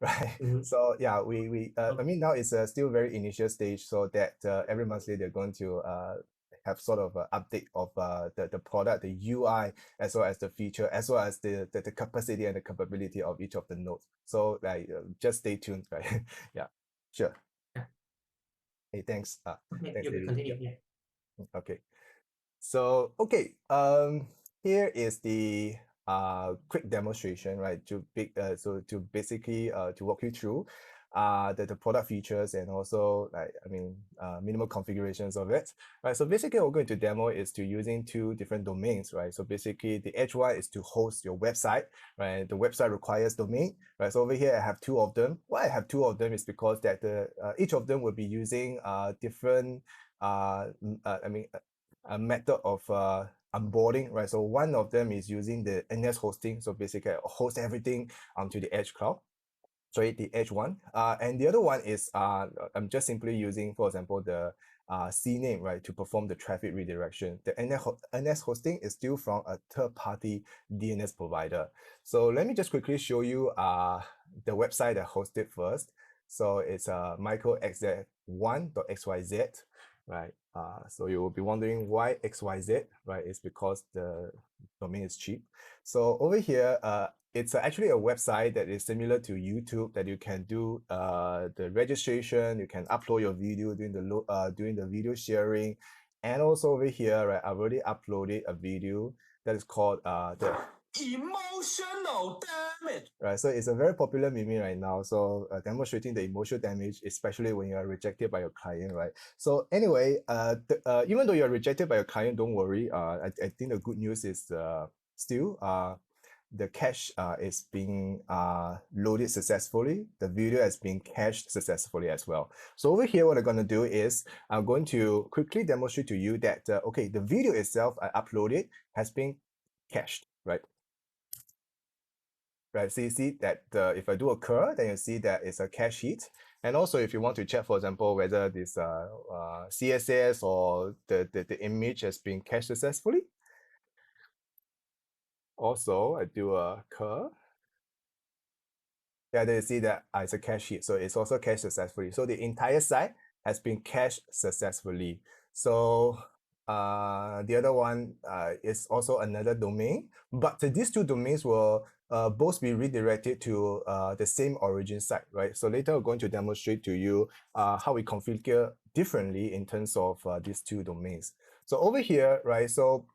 right? Mhm. So yeah, I mean, now it's still very initial stage, so that every monthly they're going to have sort of an update of the product, the UI, as well as the feature, as well as the capacity and the capability of each of the nodes. So like, just stay tuned, right? Yeah, sure. Yeah. Hey, thanks. Okay, Thanks, you can David. Yeah. continue. Yeah. Okay. So, okay, here is the quick demonstration, right? To basically to walk you through the product features and also like minimal configurations of it, right? So basically, what we're going to demo is to using two different domains, right? So basically, the EdgeOne is to host your website, right? The website requires domain, right? So over here, I have two of them. Why I have two of them is because that each of them will be using different a method of onboarding, right? So one of them is using the NS hosting. So basically, I host everything onto the Edge cloud. Sorry, the Edge one. And the other one is I'm just simply using, for example, the CNAME, right, to perform the traffic redirection. The NS hosting is still from a third-party DNS provider. So let me just quickly show you the website that hosted first. So it's michaelxz1.xyz, right? So you will be wondering why XYZ, right? It's because the domain is cheap. So over here, it's actually a website that is similar to YouTube that you can do the registration, you can upload your video doing the video sharing, and also over here, right? I've already uploaded a video that is called the emotional damage. Right, so it's a very popular meme right now. So demonstrating the emotional damage, especially when you are rejected by your client, right? So anyway, even though you're rejected by your client, don't worry. I think the good news is still the cache is being loaded successfully. The video has been cached successfully as well. So over here, what I'm going to do is I'm going to quickly demonstrate to you that, okay, the video itself I uploaded has been cached, right? Right, so you see that if I do a curl, then you see that it's a cache hit. And also, if you want to check, for example, whether this CSS or the image has been cached successfully, also I do a curl. Yeah, then you see that it's a cache hit, so it's also cached successfully. So the entire site has been cached successfully. So the other one is also another domain, but these two domains will both be redirected to the same origin site, right? So later we're going to demonstrate to you how we configure differently in terms of these two domains. So over here, right, so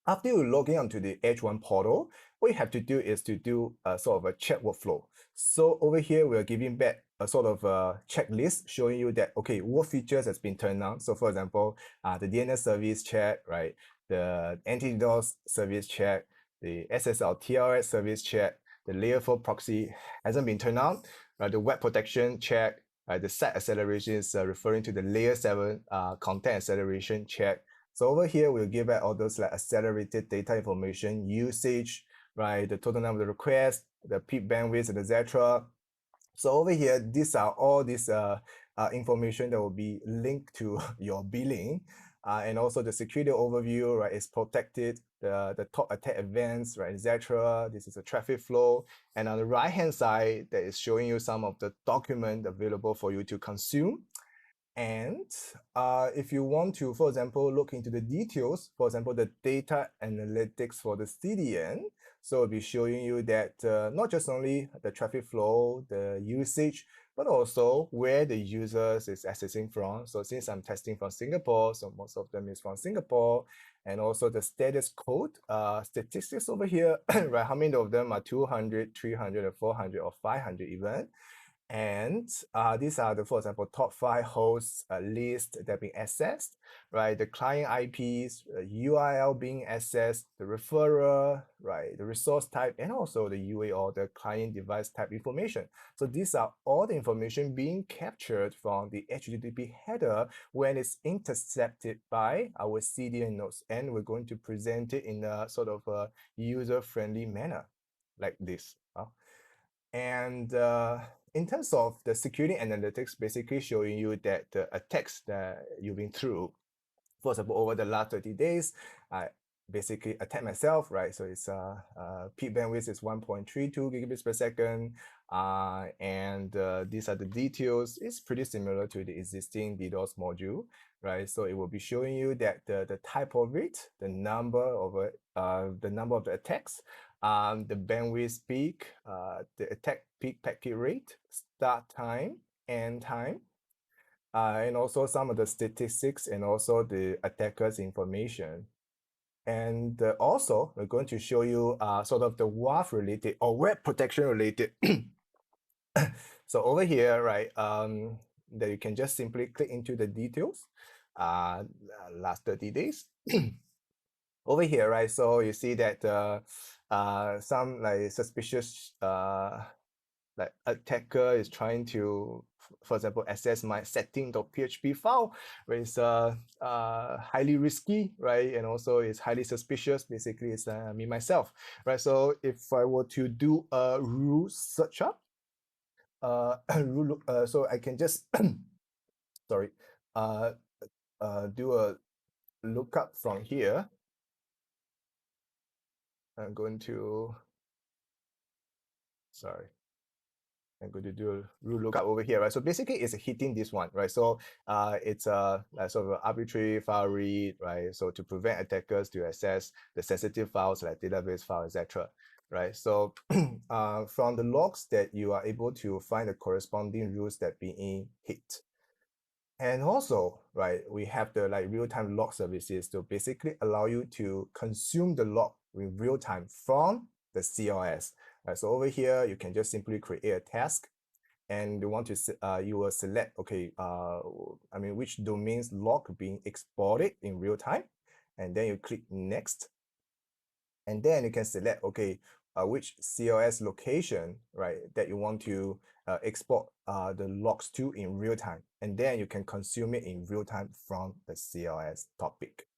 after you log in onto the EdgeOne portal, what you have to do is to do a sort of a check workflow. So over here, we're giving back a sort of a checklist showing you that, okay, what features has been turned on. So for example, the DNS service check, right? The anti-DDoS service check, the SSL TLS service check, the layer 4 proxy hasn't been turned on, the web protection check, the site acceleration is referring to the layer 7 content acceleration check. So over here, we'll give out all those like accelerated data information, usage, right? The total number of requests, the peak bandwidth, etc. So over here, these are all this information that will be linked to your billing. And also the security overview, right, is protected, the top attack events, right, etc. This is a traffic flow. And on the right-hand side, that is showing you some of the document available for you to consume. And if you want to, for example, look into the details, for example, the data analytics for the CDN, so it'll be showing you that not just only the traffic flow, the usage, but also where the users is accessing from. So since I'm testing from Singapore, so most of them is from Singapore, and also the status code statistics over here, right? How many of them are 200, 300, or 400, or 500 even? And these are the, for example, top 5 hosts list that are being accessed, right? The client IPs, URL being accessed, the referrer, right? The resource type, and also the UA or the client device type information. So these are all the information being captured from the HTTP header when it's intercepted by our CDN nodes. And we're going to present it in a sort of a user-friendly manner like this. And in terms of the security analytics, basically showing you that the attacks that you've been through, for example, over the last 30 days, basically attack myself, right? So it's peak bandwidth is 1.32 gigabits per second. And these are the details. It's pretty similar to the existing DDoS module, right? So it will be showing you that the type of it, the number of the attacks, the bandwidth peak, the attack peak packet rate, start time, end time, and also some of the statistics and also the attacker's information. And also, we're going to show you sort of the WAF related or web protection related. So over here, right, that you can just simply click into the details, last 30 days. Over here, right, so you see that some like suspicious like attacker is trying to, for example, access my setting.php file, which is highly risky, right? And also it's highly suspicious. Basically, it's me myself, right? So if I were to do a rule search up, so I can just sorry, do a lookup from here. I'm going to I'm going to do a rule lookup over here, right? So basically, it's hitting this one, right? So it's a sort of an arbitrary file read, right? So to prevent attackers to access the sensitive files like database file, etc. Right? So from the logs that you are able to find the corresponding rules that being hit. And also, right, we have the like real-time log services to basically allow you to consume the log in real time from the CLS. Right, so over here, you can just simply create a task, and you want to you will select which domains log being exported in real time, and then you click next, and then you can select which CLS location, right, that you want to export the logs to in real time, and then you can consume it in real time from the CLS topic.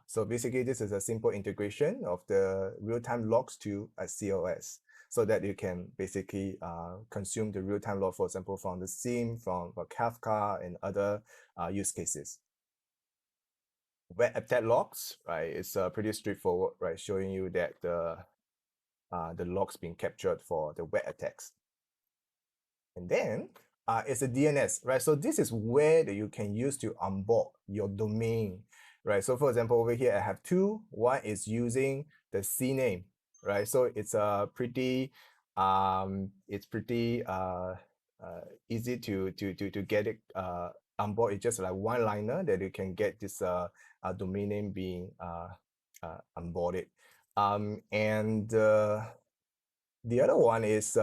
So basically, this is a simple integration of the real-time logs to a CLS, so that you can basically consume the real-time log, for example, from the SIEM, from Kafka, and other use cases. Web attack logs, right? It's pretty straightforward, right? Showing you that the logs being captured for the web attacks. And then it's a DNS, right? So this is where that you can use to onboard your domain, right? So for example, over here I have two. One is using the CNAME, right? So it's pretty easy to get it on board. It's just like one liner that you can get this domain name being onboarded. And the other one is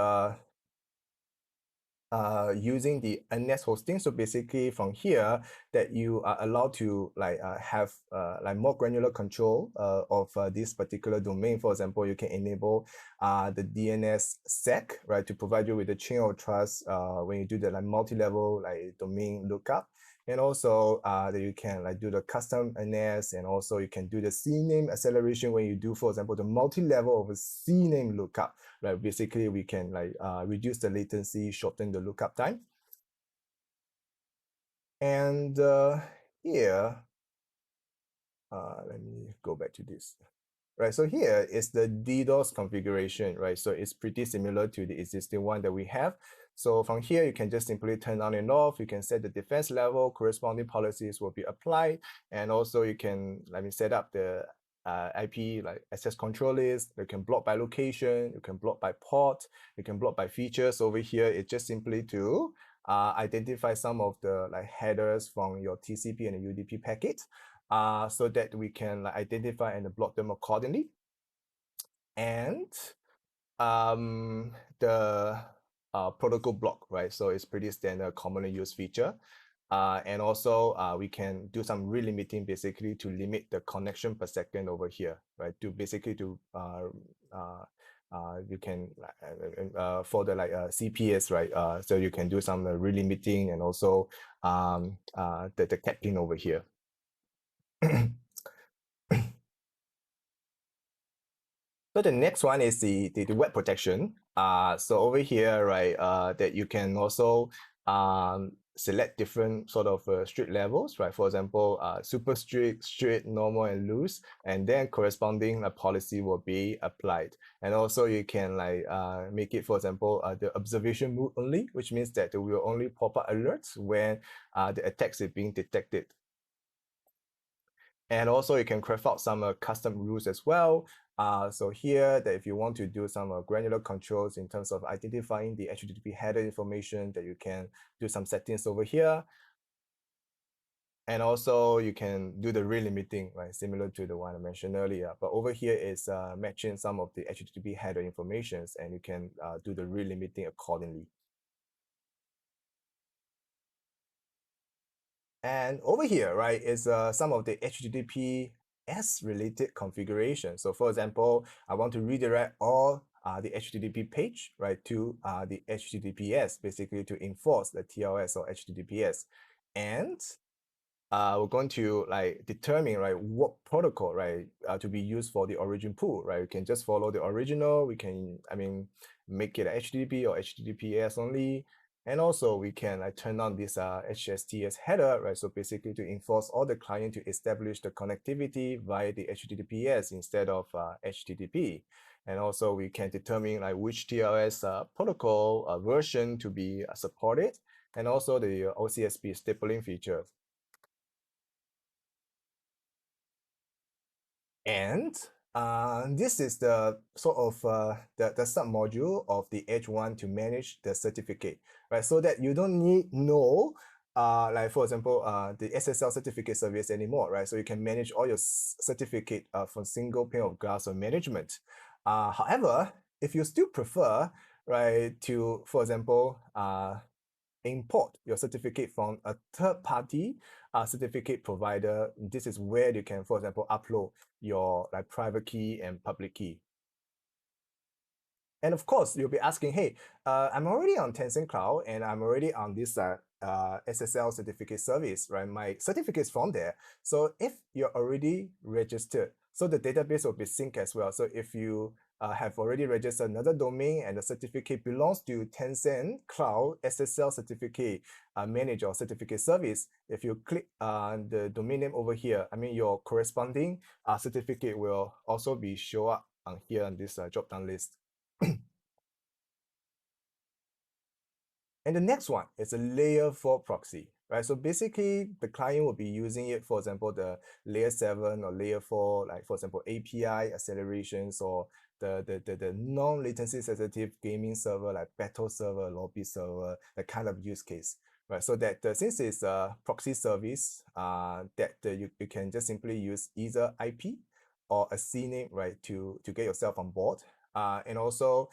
using the NS hosting. So basically from here that you are allowed to have more granular control of this particular domain. For example, you can enable the DNS sec, right, to provide you with the chain of trust when you do the multi-level domain lookup. And also that you can do the custom NS, and also you can do the CNAME acceleration when you do, for example, the multi-level of a CNAME lookup. Right, basically we can reduce the latency, shorten the lookup time. And here, let me go back to this. Right, so here is the DDoS configuration, right? So it's pretty similar to the existing one that we have. So from here, you can just simply turn on and off. You can set the defense level, corresponding policies will be applied. And also you can set up the IP access control list. You can block by location, you can block by port, you can block by features. Over here, it's just simply to identify some of the headers from your TCP and the UDP packet, so that we can identify and block them accordingly. And the protocol block, right? So it's pretty standard, commonly used feature. And also we can do some relimiting, basically to limit the connection per second over here, right? To basically you can for the CPS, right? So you can do some relimiting, and also the capping over here. So the next one is the web protection. So over here, right, that you can also select different sort of strict levels, right? For example, super strict, strict, normal, and loose, and then corresponding policy will be applied. And also you can like make it, for example, the observation mode only, which means that it will only pop up alerts when the attacks is being detected. And also you can craft out some custom rules as well. So here, that if you want to do some granular controls in terms of identifying the HTTP header information, that you can do some settings over here. And also you can do the relimiting, right? Similar to the one I mentioned earlier. But over here is matching some of the HTTP header informations, and you can do the relimiting accordingly. And over here, right, is some of the HTTPS related configuration. So for example, I want to redirect all the HTTP page, right, to the HTTPS, basically to enforce the TLS or HTTPS. And we're going to like determine, right, what protocol, right, to be used for the origin pool, right? We can just follow the original. We can, make it a HTTP or HTTPS only. And also we can like turn on this HSTS header, right? So basically to enforce all the client to establish the connectivity via the HTTPS instead of HTTP. And also we can determine like which TLS protocol version to be supported, and also the OCSP stapling feature. And this is the sort of the sub-module of the EdgeOne to manage the certificate, right? So that you don't need know, like for example, the SSL certificate service anymore, right? So you can manage all your certificate from single pane of glass or management. However, if you still prefer, right, to, for example, import your certificate from a third-party certificate provider, this is where you can, for example, upload your like private key and public key. And of course, you'll be asking, hey, I'm already on Tencent Cloud and I'm already on this SSL certificate service, right? My certificate is from there. So if you're already registered, so the database will be synced as well. So if you have already registered another domain and the certificate belongs to Tencent Cloud SSL certificate manager or certificate service, if you click the domain name over here, your corresponding certificate will also be show up on here on this drop-down list. And the next one is a layer 4 proxy, right? So basically the client will be using it, for example, the layer 7 or layer 4, like for example, API accelerations, or the non-latency sensitive gaming server like battle server, lobby server, that kind of use case, right? So that since it's a proxy service, that you can just simply use either IP or a CNAME, right, to get yourself on board. And also,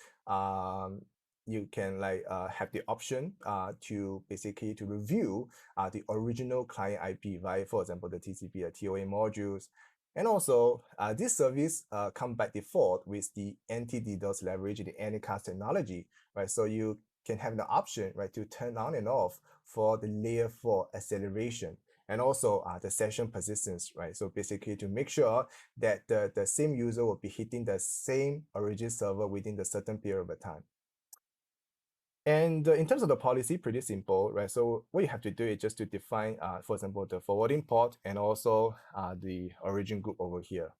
you can like have the option to basically to review the original client IP via, for example, the TCP or TOA modules. And also, this service come by default with the anti-DDoS leverage, the Anycast technology, right? So you can have the option, right, to turn on and off for the layer 4 acceleration, and also the session persistence, right? So basically to make sure that the same user will be hitting the same origin server within the certain period of time. And in terms of the policy, pretty simple, right? So what you have to do is just to define, for example, the forwarding port and also the origin group over here.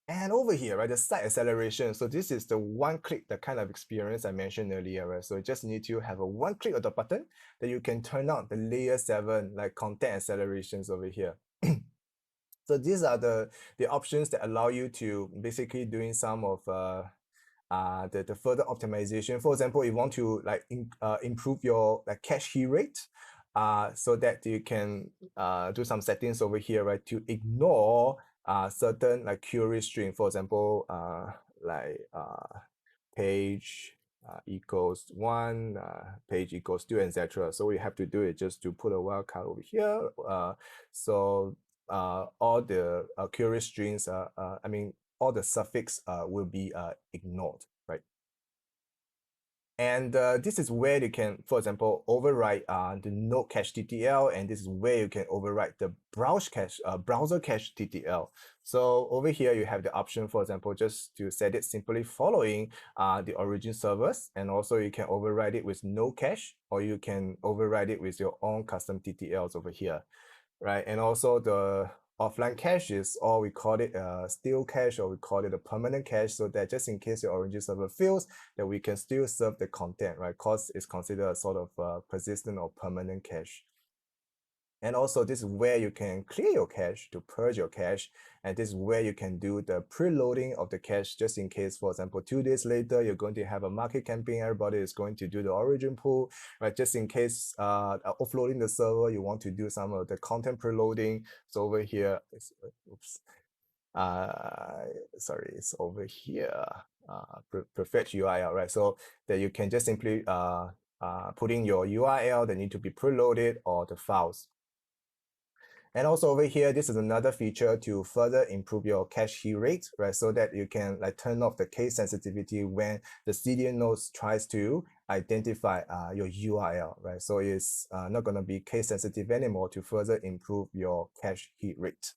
And over here, right, the site acceleration. So this is the one click, the kind of experience I mentioned earlier, right? So you just need to have a one click of the button that you can turn on the layer 7 like content accelerations over here. So these are the options that allow you to basically doing some of the further optimization. For example, you want to like improve your like cache key rate, so that you can do some settings over here, right, to ignore certain like query string. For example, page equals 1, page equals 2, etc. So what you have to do is just to put a wildcard over here. So all the query strings, all the suffix will be ignored, right? And this is where you can, for example, override the node cache TTL, and this is where you can override the browser cache TTL. So over here, you have the option, for example, just to set it simply following the origin servers, and also you can override it with node cache, or you can override it with your own custom TTLs over here, right? And also the offline cache is, or we call it a still cache, or we call it a permanent cache, so that just in case your origin server fails, that we can still serve the content, right? Because it's considered a sort of persistent or permanent cache. And also this is where you can clear your cache to purge your cache. And this is where you can do the preloading of the cache, just in case, for example, 2 days later, you're going to have a market campaign, everybody is going to do the origin pool, right? Just in case offloading the server, you want to do some of the content preloading. So over here, oops, sorry, it's over here, perfect URL, right? So that you can just simply put in your URL that need to be preloaded or the files. And also over here, this is another feature to further improve your cache hit rate, right? So that you can like turn off the case sensitivity when the CDN nodes tries to identify your URL, right? So it's not going to be case sensitive anymore to further improve your cache hit rate.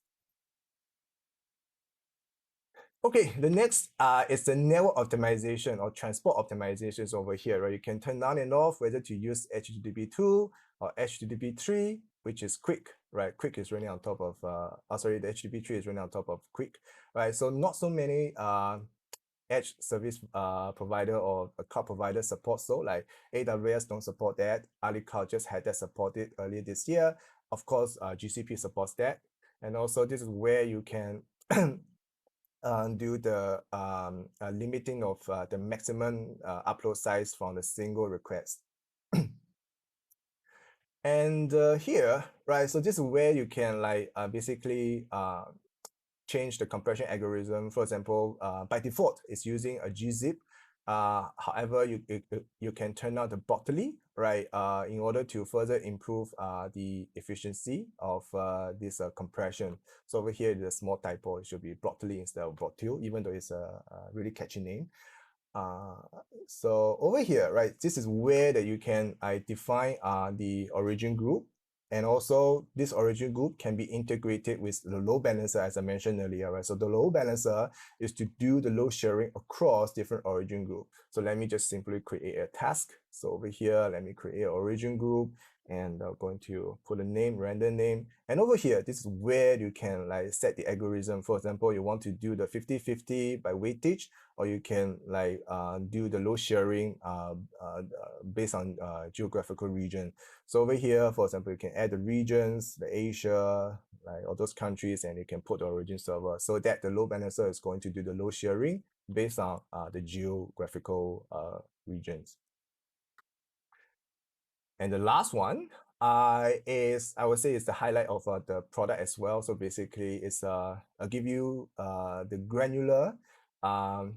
Okay, the next is the network optimization or transport optimizations over here, right? You can turn on and off whether to use HTTP2 or HTTP3, which is quick, right? Quick is running on top of, sorry, the HTTP3 is running on top of quick, right? So not so many edge service provider or a cloud provider support. So like AWS don't support that. Ali Cloud just had that supported earlier this year. Of course, GCP supports that. And also this is where you can do the limiting of the maximum upload size from the single request. And here, right, so this is where you can like basically change the compression algorithm. For example, by default, it's using a gzip. However, you can turn on the Brotli, right, in order to further improve the efficiency of this compression. So over here, there's a small typo. It should be Brotli instead of Brotil, even though it's a really catchy name. So over here, right, this is where that you can define the origin group. And also this origin group can be integrated with the load balancer, as I mentioned earlier, right? So the load balancer is to do the load sharing across different origin group. So let me just simply create a task. So over here, let me create an origin group, and I'm going to put a name, random name. And over here, this is where you can like set the algorithm. For example, you want to do the 50-50 by weightage, or you can like do the load sharing based on geographical region. So over here, for example, you can add the regions, the Asia, like all those countries, and you can put the origin server so that the load balancer is going to do the load sharing based on the geographical regions. And the last one is, I would say, is the highlight of the product as well. So basically, it's I'll give you the granular, like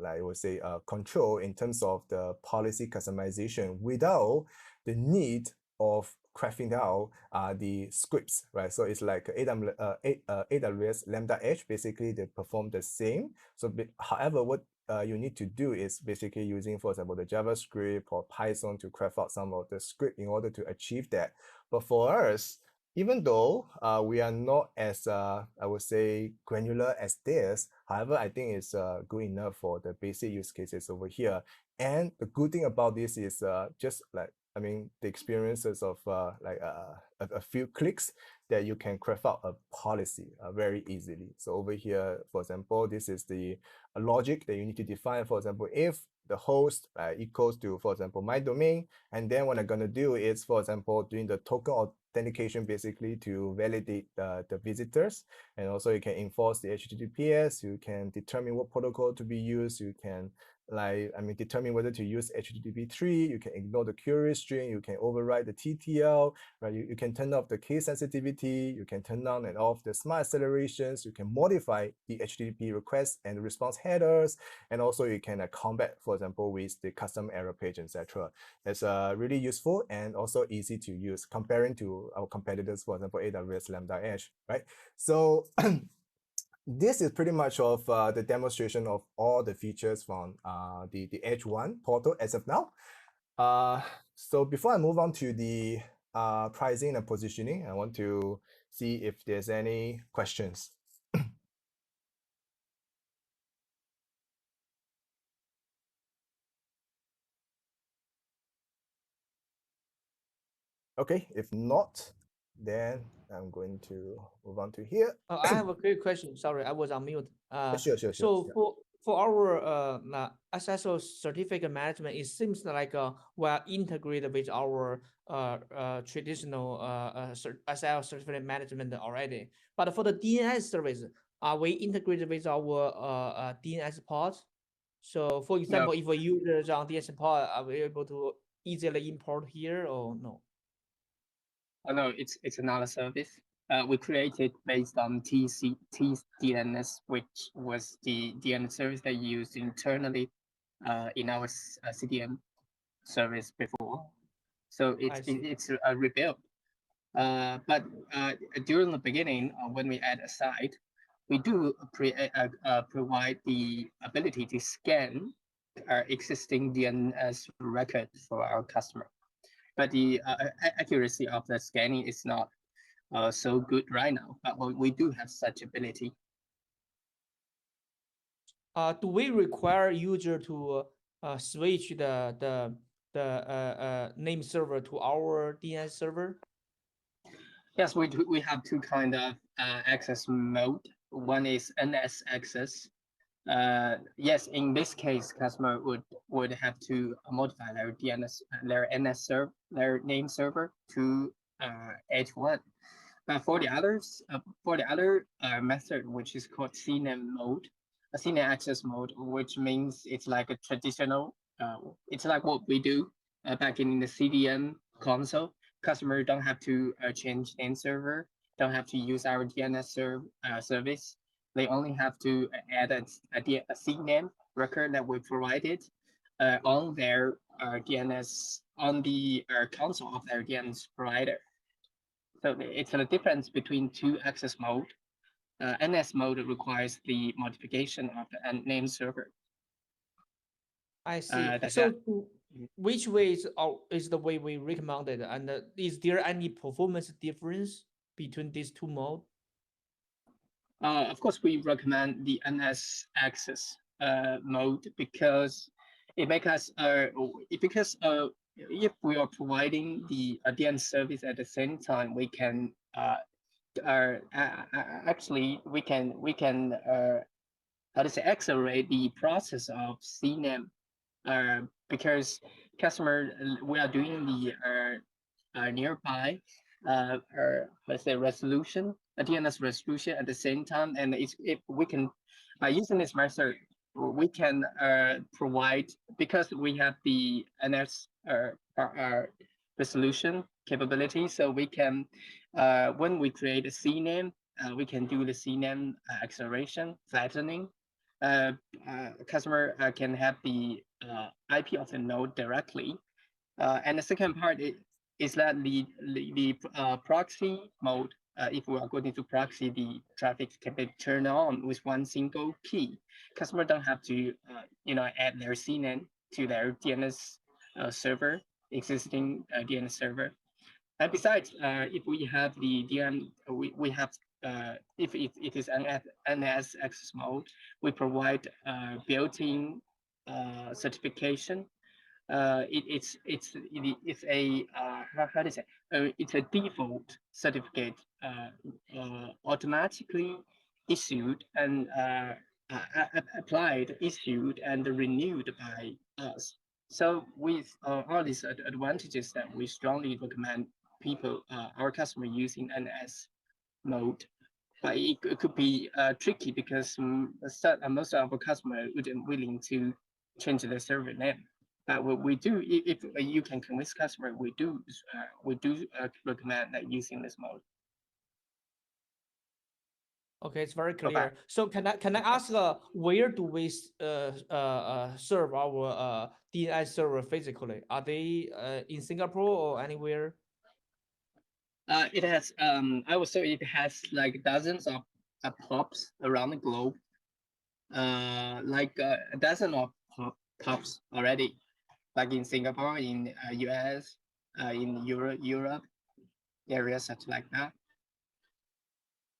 I would say, control in terms of the policy customization without the need of crafting out the scripts, right? So it's like AWS Lambda Edge, basically they perform the same. So however, what you need to do is basically using, for example, the JavaScript or Python to craft out some of the script in order to achieve that. But for us, even though we are not as, I would say, granular as this, however, I think it's good enough for the basic use cases over here. And the good thing about this is just like, I mean, the experiences of like a few clicks that you can craft out a policy very easily. So over here, for example, this is the logic that you need to define. For example, if the host equals to, for example, my domain, and then what I'm going to do is, for example, doing the token authentication basically to validate the visitors. And also you can enforce the HTTPS, you can determine what protocol to be used, you can like, I mean, determine whether to use HTTP3, you can ignore the query string, you can override the TTL, right? You can turn off the case sensitivity, you can turn on and off the smart accelerations, you can modify the HTTP request and response headers, and also you can combat, for example, with the custom error page, etc. It's really useful and also easy to use comparing to our competitors, for example, AWS Lambda Edge, right? So this is pretty much of the demonstration of all the features from the EdgeOne portal as of now. So before I move on to the pricing and positioning, I want to see if there's any questions. Okay, if not, then I'm going to move on to here. I have a quick question. Sorry, I was on mute. Sure. So for our SSO certificate management, it seems like we're integrated with our traditional SSL certificate management already. But for the DNS service, are we integrated with our DNS pod? So for example, if a user is on DNS pod, are we able to easily import here or no? Oh, no, it's another service. We created based on DNS, which was the DNS service that used internally in our CDN service before. So it's a rebuild. But during the beginning, when we add a site, we do provide the ability to scan our existing DNS record for our customer. But the accuracy of the scanning is not so good right now, but we do have such ability. Do we require user to switch the name server to our DNS server? Yes, we do. We have two kind of access mode. One is NS access. Yes, in this case, customer would have to modify their DNS, their NS server, their name server to EdgeOne. But for the others, for the other method, which is called CNAME mode, a CNAME access mode, which means it's like a traditional, it's like what we do back in the CDN console. Customer don't have to change name server, don't have to use our DNS service. They only have to add a CNAME record that we provided on their DNS, on the console of their DNS provider. So it's a difference between two access mode. NS mode requires the modification of the name server. I see. So which way is the way we recommended? And is there any performance difference between these two modes? Of course, we recommend the NS access mode because it makes us if we are providing the DNS service at the same time, we can actually we can how to say accelerate the process of CNAME because customer we are doing the nearby let's say resolution, a DNS resolution at the same time, and if we can using this method we can provide, because we have the NS resolution capability, so we can when we create a CNAME we can do the CNAME acceleration flattening. Customer can have the IP of the node directly, and the second part is that the proxy mode. If we are going to proxy, the traffic can be turned on with one single key. Customer don't have to add their CNAME to their DNS server, existing DNS server. And besides, if we have the we have if it is an NS access mode, we provide built-in certification. It's a how to say it's a default certificate automatically issued and applied, issued and renewed by us. So with all these advantages, that we strongly recommend people, our customer, using NS mode. But it could be tricky because most of our customers wouldn't willing to change their server name. But we do, if you can convince customer, we do recommend that using this mode. Okay, it's very clear. Okay. So can I ask where do we serve our DNS server physically? Are they in Singapore or anywhere? It has I would say it has like dozens of POPs around the globe, like a dozen of POPs already, like in Singapore, in US, in Europe areas such like that.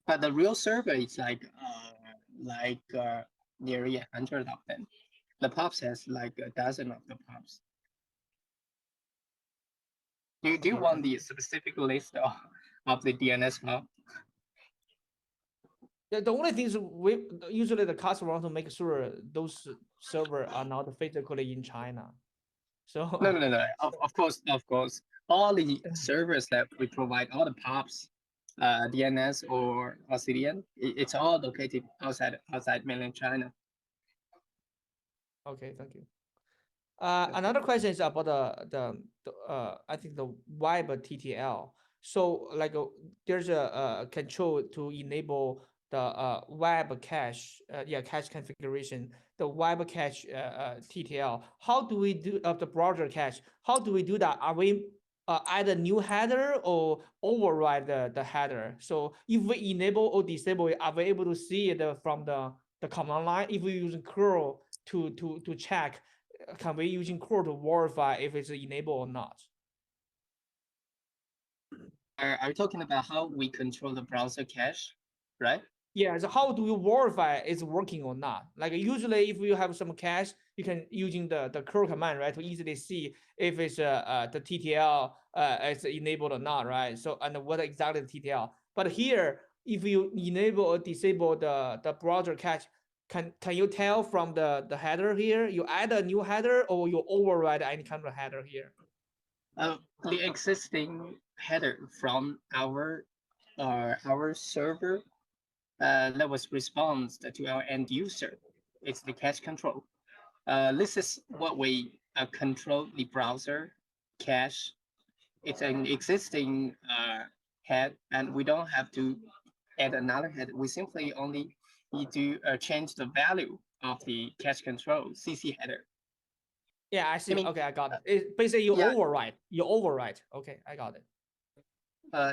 But the real server is nearly 100 of them. The POPs has like a dozen of the POPs. Do you want the specific list of the DNS POP? The only thing is usually the customer want to make sure those servers are not physically in China. So No. Of course. All the servers that we provide, all the POPs, DNS or CDN, it's all located outside mainland China. Okay, thank you. Another question is about the I think the web TTL. So like there's a control to enable the web cache, cache configuration, the web cache TTL. How do we do the browser cache? How do we do that? Are we add a new header or override the header? So if we enable or disable it, are we able to see it from the command line? If we use curl to check, can we using curl to verify if it's enabled or not? Are you talking about how we control the browser cache, right? Yeah, so how do you verify it's working or not? Like usually if you have some cache, you can using the curl command, right, to easily see if it's the TTL is enabled or not, right? So and what exactly the TTL. But here, if you enable or disable the browser cache, can you tell from the header here, you add a new header or you override any kind of header here? The existing header from our server that was response to our end user. It's the cache control. This is what we control the browser cache. It's an existing head, and we don't have to add another head. We simply only need to change the value of the cache control CC header. Yeah, I see. Okay, I got it. Basically, you override. You override. Okay, I got it.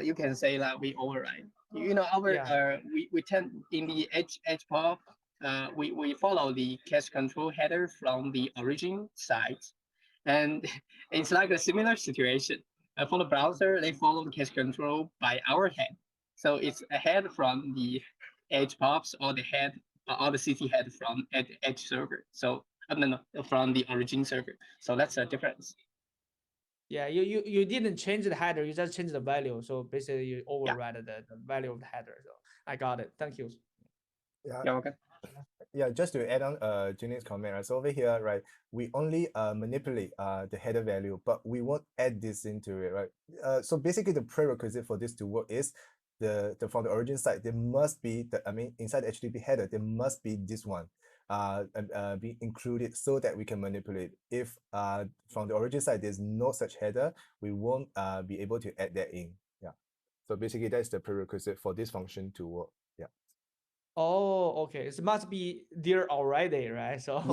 You can say that we override. You know, we tend in the edge pop, we follow the cache control header from the origin side, and it's like a similar situation. For the browser, they follow the cache control by our head, so it's a head from the edge pops or the head or the CC head from edge server. So no, from the origin server. So that's a difference. Yeah, you didn't change the header, you just changed the value. So basically you override the value of the header. So I got it. Thank you. Yeah, okay. Yeah, just to add on Junior's comment, right? So over here, right, we only manipulate the header value, but we won't add this into it, right? So basically the prerequisite for this to work is the from the origin side, there must be inside the HTTP header, there must be this one be included so that we can manipulate. If from the origin side there's no such header, we won't be able to add that in. Yeah. So basically that's the prerequisite for this function to work. Yeah. Oh, okay. It must be there already, right? So